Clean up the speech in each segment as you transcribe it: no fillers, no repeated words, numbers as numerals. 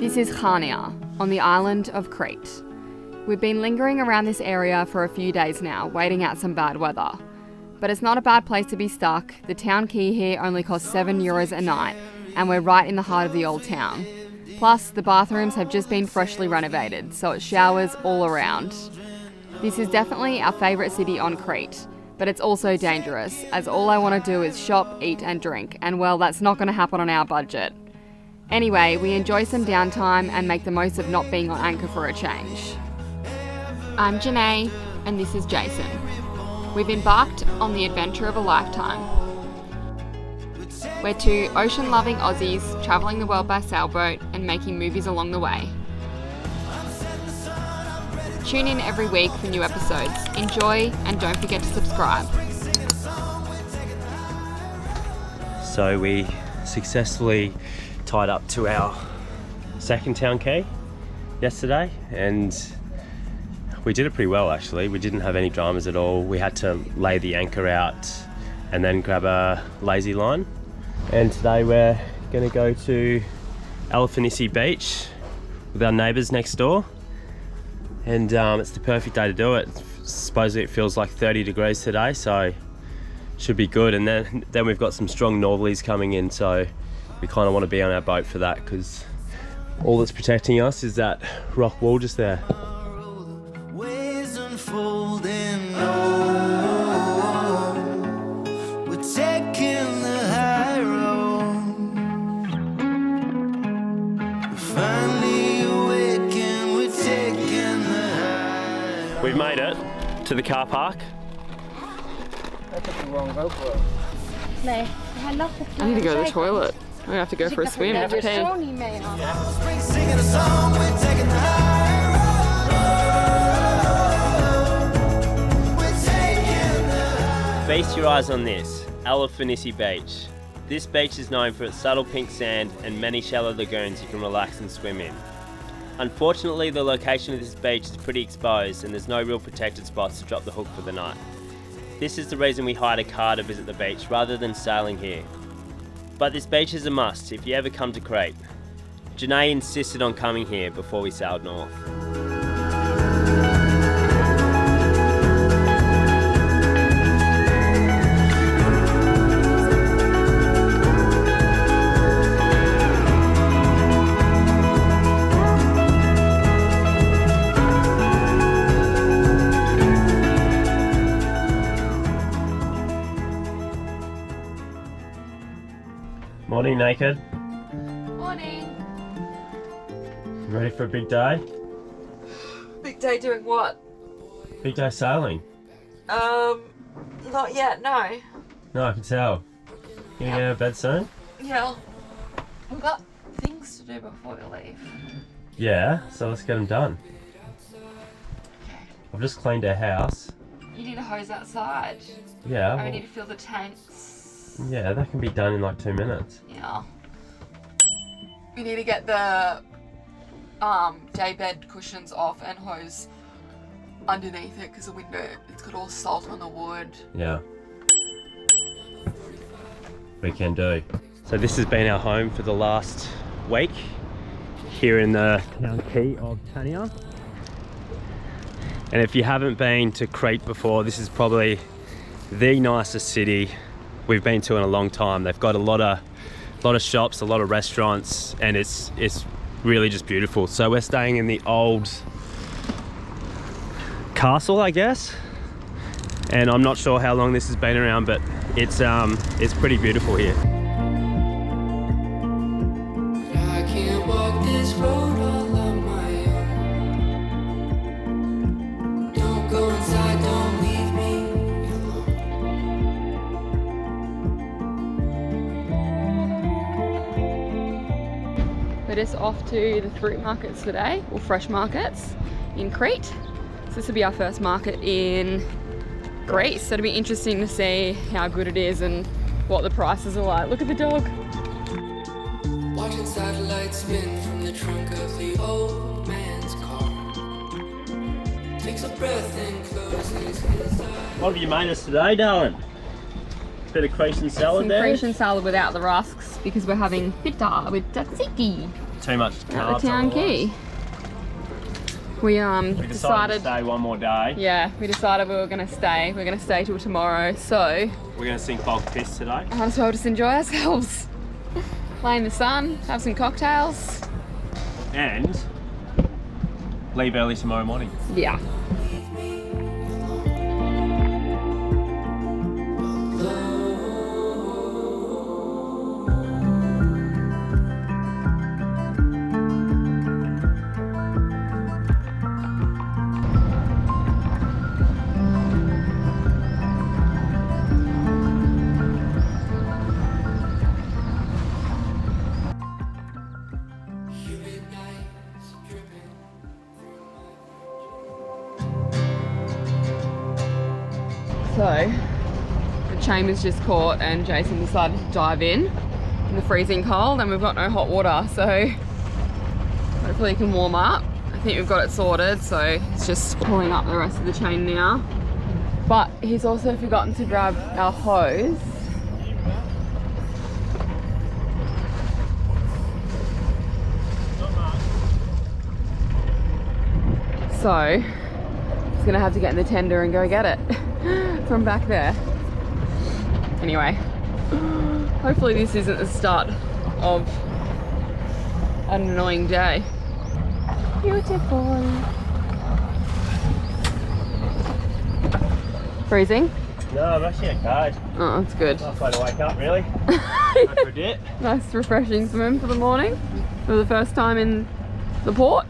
This is Chania, on the island of Crete. We've been lingering around this area for a few days now, waiting out some bad weather. But it's not a bad place to be stuck. The Town Quay here only costs €7 a night, and we're right in the heart of the old town. Plus, the bathrooms have just been freshly renovated, so it's showers all around. This is definitely our favourite city on Crete, but it's also dangerous, as all I want to do is shop, eat and drink, and well, that's not going to happen on our budget. Anyway, we enjoy some downtime and make the most of not being on anchor for a change. I'm Janae, and this is Jason. We've embarked on the adventure of a lifetime. We're two ocean-loving Aussies travelling the world by sailboat and making movies along the way. Tune in every week for new episodes. Enjoy, and don't forget to subscribe. So we successfully tied up to our second Town Quay yesterday, and we did it pretty well actually. We didn't have any dramas at all. We had to lay the anchor out and then grab a lazy line. And today we're going to go to Elafonisi Beach with our neighbours next door. And it's the perfect day to do it. Supposedly it feels like 30 degrees today, so should be good. And then we've got some strong northerlies coming in, so we kind of want to be on our boat for that, because all that's protecting us is that rock wall just there. We've made it to the car park. That's the wrong GoPro. I need to go to the toilet. I'm gonna have to go for a swim. I have to pee. Feast your eyes on this, Elafonisi Beach. This beach is known for its subtle pink sand and many shallow lagoons you can relax and swim in. Unfortunately, the location of this beach is pretty exposed and there's no real protected spots to drop the hook for the night. This is the reason we hired a car to visit the beach rather than sailing here. But this beach is a must if you ever come to Crete. Janae insisted on coming here before we sailed north. Morning, Naked. Morning. Ready for a big day? Big day doing what? Big day sailing. Not yet, no. No, I can tell. You gonna get out of bed soon? Yeah. We've got things to do before we leave. Yeah, so let's get them done. I've just cleaned our house. You need a hose outside. Yeah. I need to fill the tanks. Yeah, that can be done in like 2 minutes. Yeah. We need to get the daybed cushions off and hose underneath it, because the window, it's got all salt on the wood. Yeah. We can do. So this has been our home for the last week here in the Town Quay of Chania. And if you haven't been to Crete before, this is probably the nicest city we've been to in a long time. They've got a lot of shops, a lot of restaurants, and it's really just beautiful. So we're staying in the old castle, I guess, and I'm not sure how long this has been around, but it's pretty beautiful here. I can't walk this road all on my own. Don't go inside, don't leave me alone. We're just off to the fruit markets today, or fresh markets in Crete. So this will be our first market in Greece, so it'll be interesting to see how good it is and what the prices are like. Look at the dog. Watching satellites spin from the trunk of the old man's car. Takes a breath and closes his eyes. What have you made us today, darling? Bit of Cretan salad there. Some Cretan salad without the rusks, because we're having pita with tzatziki. too much at the carbs Town otherwise. Quay. We We decided to stay one more day. Yeah, we decided we were gonna stay. We're gonna stay till tomorrow, so We're gonna sink bulk piss today. might as well just enjoy ourselves. Lay in the sun, have some cocktails. And leave early tomorrow morning. Yeah. So, the chamber's just caught and Jason decided to dive in the freezing cold, and we've got no hot water, so hopefully he can warm up. I think we've got it sorted, so it's just pulling up the rest of the chain now. But he's also forgotten to grab our hose. So, he's gonna have to get in the tender and go get it from back there. Anyway, hopefully this isn't the start of an annoying day. Beautiful. Freezing? No, I'm actually okay. Oh, that's good. Nice way to wake up, really. Go for a dip. Nice refreshing swim for the morning. For the first time in the port.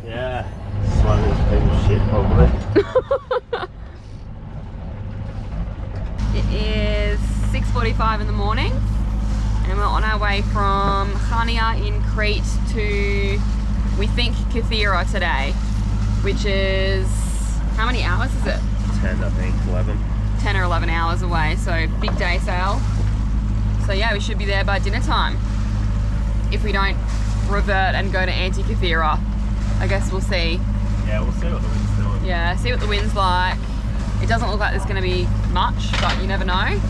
Yeah. Swimming is people's shit, probably. It is 6:45 in the morning and we're on our way from Chania in Crete to, we think, Kythira today, which is, how many hours is it? 10, I think, 11. 10 or 11 hours away, so big day sail. So yeah, we should be there by dinner time. If we don't revert and go to anti-Kythira, I guess we'll see. Yeah, we'll see what the wind's doing. Yeah, see what the wind's like. It doesn't look like there's going to be much, but you never know.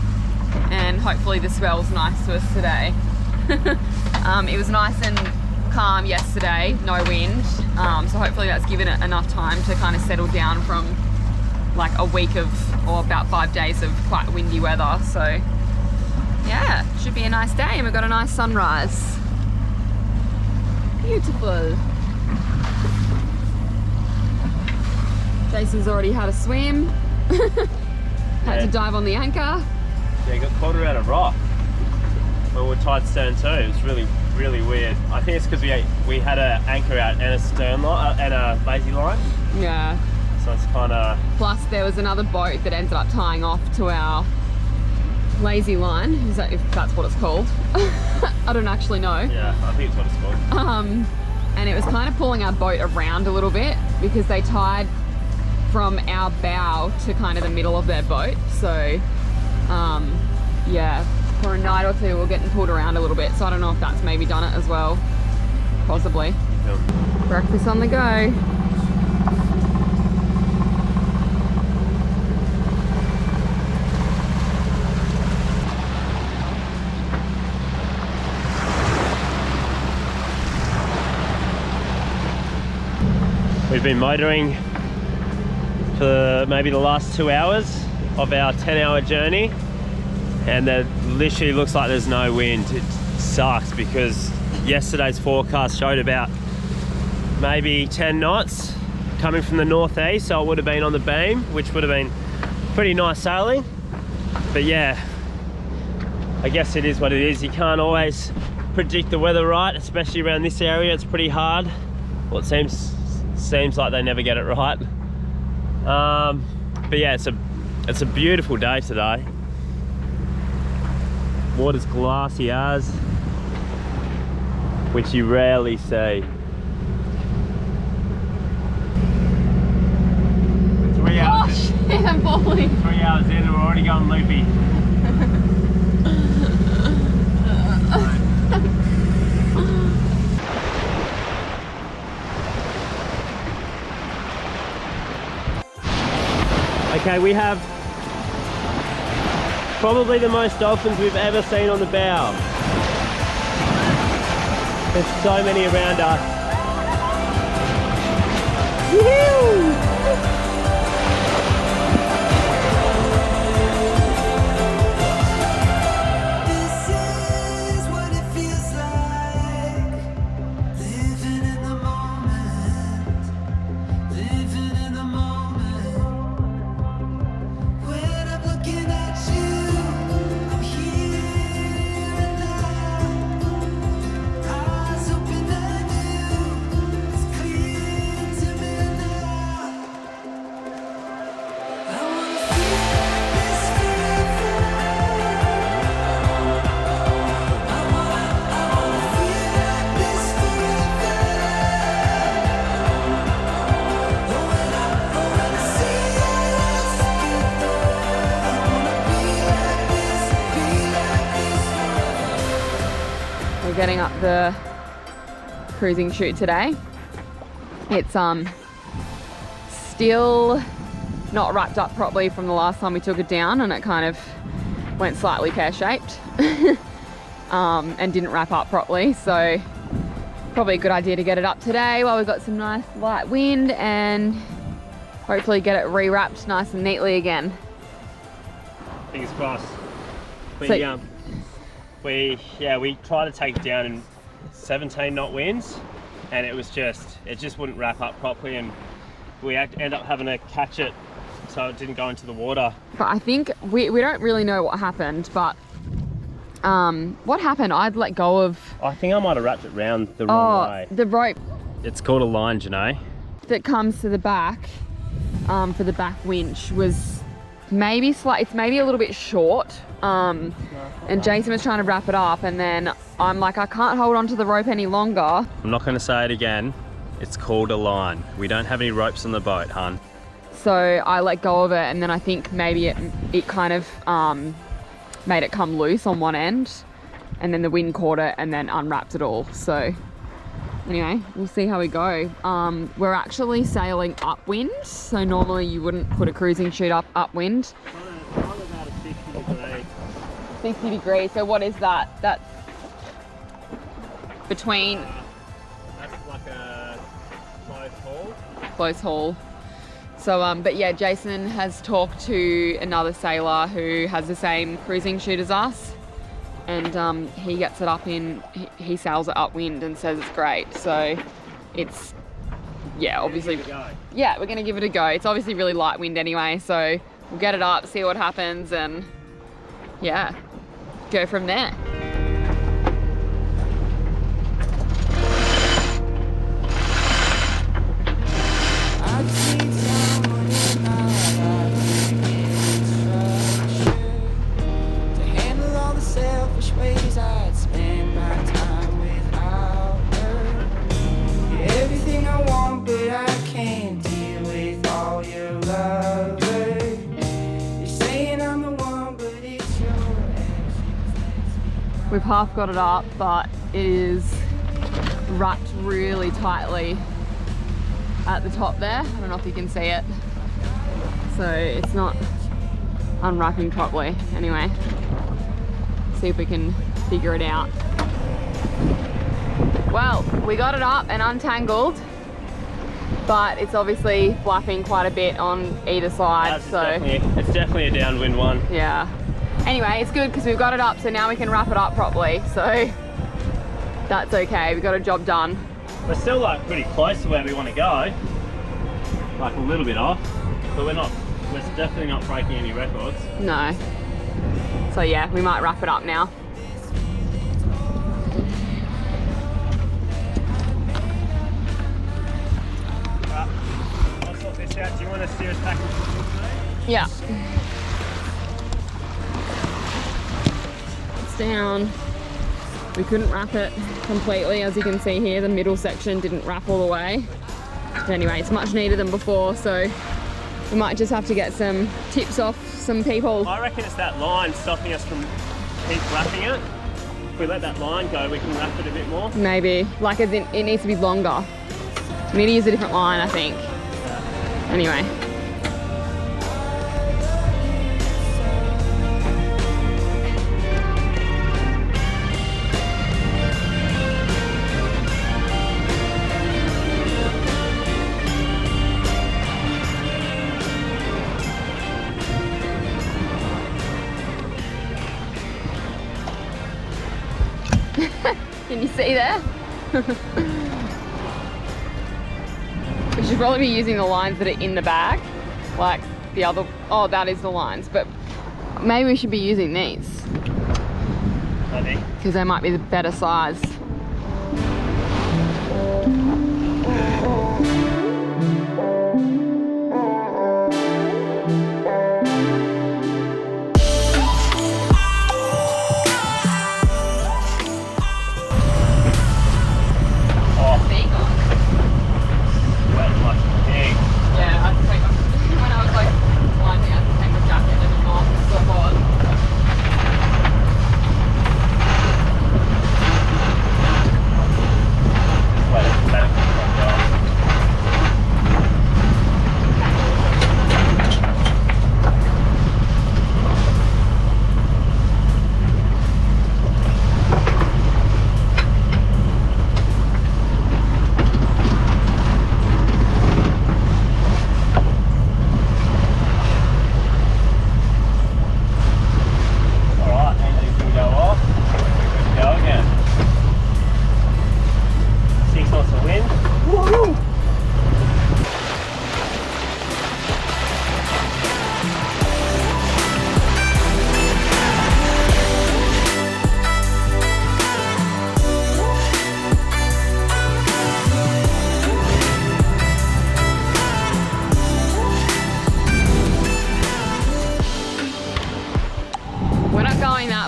And hopefully the swell's nice to us today. It was nice and calm yesterday, no wind. So hopefully that's given it enough time to kind of settle down from like a week of, or about 5 days of quite windy weather. So yeah, should be a nice day, and we've got a nice sunrise. Beautiful. Jason's already had a swim. Had to dive on the anchor. Yeah, got caught around a rock. Well, we're tied stern too. It was really, really weird. I think it's because we had an anchor out and a stern line and a lazy line. Yeah. So it's kind of. Plus, there was another boat that ended up tying off to our lazy line. Is that, if that's what it's called? I don't actually know. Yeah, I think it's what it's called. And it was kind of pulling our boat around a little bit because they tied from our bow to kind of the middle of their boat. So, yeah, for a night or two we're getting pulled around a little bit. So I don't know if that's maybe done it as well. Possibly. Breakfast on the go. We've been motoring for maybe the last 2 hours of our 10-hour journey, and it literally looks like there's no wind. It sucks because yesterday's forecast showed about maybe 10 knots coming from the northeast, so it would have been on the beam, which would have been pretty nice sailing. But yeah, I guess it is what it is. You can't always predict the weather right, especially around this area. It's pretty hard. Well, it seems like they never get it right. But yeah, it's a beautiful day today. Water's glassy as, which you rarely see. 3 hours. Oh shit, I'm falling. 3 hours in and we're already going loopy. Okay, we have probably the most dolphins we've ever seen on the bow. There's so many around us. This is what it feels like, living in the moment, living in the moment. When I'm looking at you, I'm here and now. Eyes open anew, it's clear to me now. I wanna feel like this forever. I wanna feel like this forever. When I see us together, I wanna be like this forever. We're getting up the cruising chute today. It's still not wrapped up properly from the last time we took it down, and it kind of went slightly pear-shaped and didn't wrap up properly. So probably a good idea to get it up today while we've got some nice light wind, and hopefully get it rewrapped nice and neatly again. Fingers crossed. So- We tried to take it down in 17 knot winds, and it just wouldn't wrap up properly, and we end up having to catch it so it didn't go into the water. But I think we don't really know what happened, but what happened? I'd let go of I think I might have wrapped it round the wrong way. the rope It's called a line, Janae. that comes to the back for the back winch was maybe it's maybe a little bit short, and Jason was trying to wrap it up, and then I'm like, I can't hold onto the rope any longer. I'm not going to say it again. It's called a line. We don't have any ropes on the boat, hun. So I let go of it, and then I think maybe it kind of made it come loose on one end, and then the wind caught it and then unwrapped it all. So anyway, we'll see how we go. We're actually sailing upwind, so normally you wouldn't put a cruising chute upwind. Probably about a 60 degree. 60 degrees, so what is that? That's between That's like a close haul. close haul. So, but yeah, Jason has talked to another sailor who has the same cruising chute as us, and he gets it up he sails it upwind and says it's great. So it's, yeah, obviously, yeah, we're gonna give it a go. It's obviously really light wind anyway, so we'll get it up, see what happens, and yeah, go from there. I just need someone in my life to get structure, to handle all the selfish ways I'd spend my time without her. You're everything I want, but I can't deal with all your love. You're saying I'm the one, but it's your actions. We've half got it up, but it is wrapped really tightly at the top there. I don't know if you can see it. So it's not unwrapping properly. Anyway, see if we can figure it out. Well, we got it up and untangled, but it's obviously flapping quite a bit on either side. It's definitely a downwind one. Yeah. Anyway, it's good because we've got it up, so now we can wrap it up properly. So that's okay. We got a job done. We're still like pretty close to where we want to go. Like a little bit off, but we're definitely not breaking any records. No. So yeah, we might wrap it up now. I'll sort this out. Do you want to steer us back? Yeah. It's down. We couldn't wrap it completely, as you can see here. The middle section didn't wrap all the way. But anyway, it's much neater than before, so we might just have to get some tips off some people. I reckon it's that line stopping us from keep wrapping it. If we let that line go, we can wrap it a bit more. Maybe, like as in, it needs to be longer. We need to use a different line, I think. Anyway. Can you see there? We should probably be using the lines that are in the bag, like the other, oh, that is the lines, but maybe we should be using these. I think. Because they might be the better size.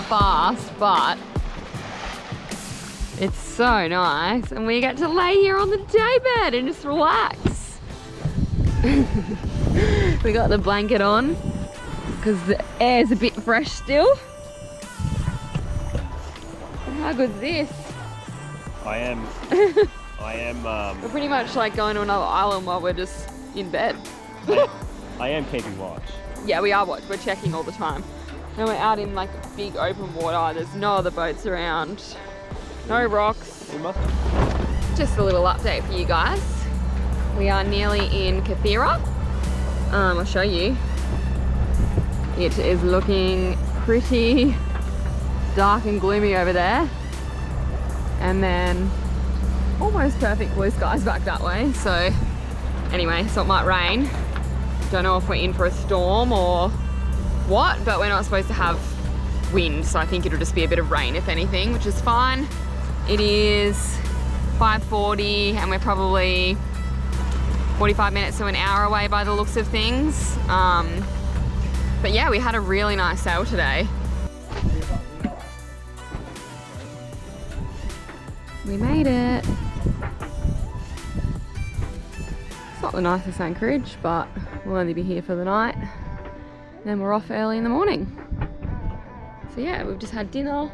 Fast, but it's so nice, and we get to lay here on the daybed and just relax. We got the blanket on because the air's a bit fresh still. How good's this? I am We're pretty much like going to another island while we're just in bed. I am keeping watch. Yeah, we are watch. We're checking all the time. And we're out in like big open water. There's no other boats around. No rocks. Just a little update for you guys. We are nearly in Kythira. I'll show you. It is looking pretty dark and gloomy over there. And then almost perfect blue skies back that way. So anyway, so it might rain. Don't know if we're in for a storm or what, but we're not supposed to have wind, so I think it'll just be a bit of rain if anything, which is fine. It is 5:40 and we're probably 45 minutes to an hour away by the looks of things. But yeah, we had a really nice sail today. We made it. It's not the nicest anchorage, but we'll only be here for the night. Then we're off early in the morning. So yeah, we've just had dinner.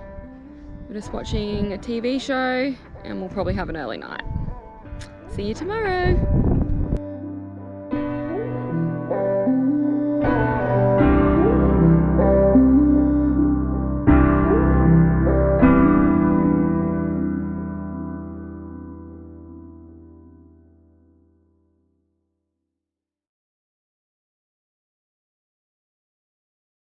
We're just watching a TV show and we'll probably have an early night. See you tomorrow.